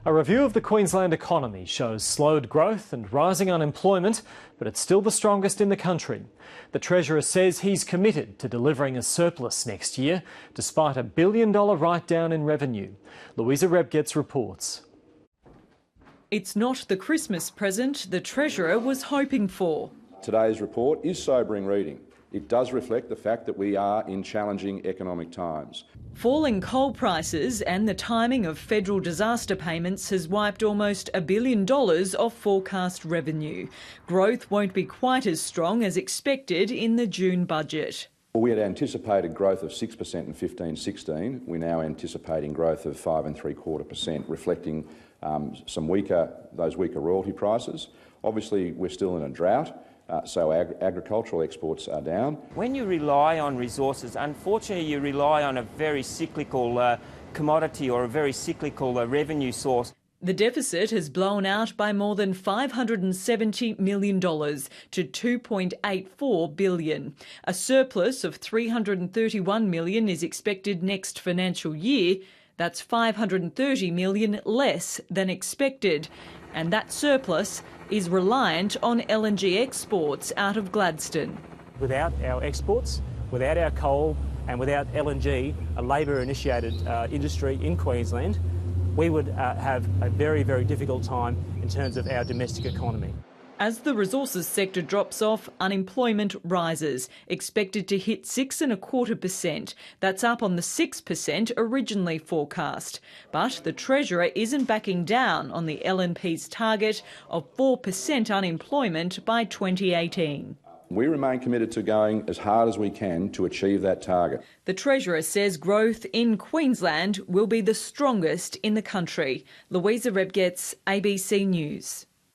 A review of the Queensland economy shows slowed growth and rising unemployment, but it's still the strongest in the country. The Treasurer says he's committed to delivering a surplus next year, despite a $1 billion write-down in revenue. Louisa Rebgetz reports. It's not the Christmas present the Treasurer was hoping for. Today's report is sobering reading. It does reflect the fact that we are in challenging economic times. Falling coal prices and the timing of federal disaster payments has wiped almost $1 billion of forecast revenue. Growth won't be quite as strong as expected in the June budget. We had anticipated growth of 6% in 15-16. We're now anticipating growth of 5.75%, reflecting those weaker royalty prices. Obviously, we're still in a drought. So agricultural exports are down. When you rely on resources, unfortunately you rely on a very cyclical commodity or a very cyclical revenue source. The deficit has blown out by more than $570 million to $2.84 billion. A surplus of $331 million is expected next financial year. That's $530 million less than expected. And that surplus is reliant on LNG exports out of Gladstone. Without our exports, without our coal and without LNG, a Labor-initiated industry in Queensland, we would have a very, very difficult time in terms of our domestic economy. As the resources sector drops off, unemployment rises, expected to hit 6.25%. That's up on the 6% originally forecast. But the Treasurer isn't backing down on the LNP's target of 4% unemployment by 2018. We remain committed to going as hard as we can to achieve that target. The Treasurer says growth in Queensland will be the strongest in the country. Louisa Rebgetz, ABC News.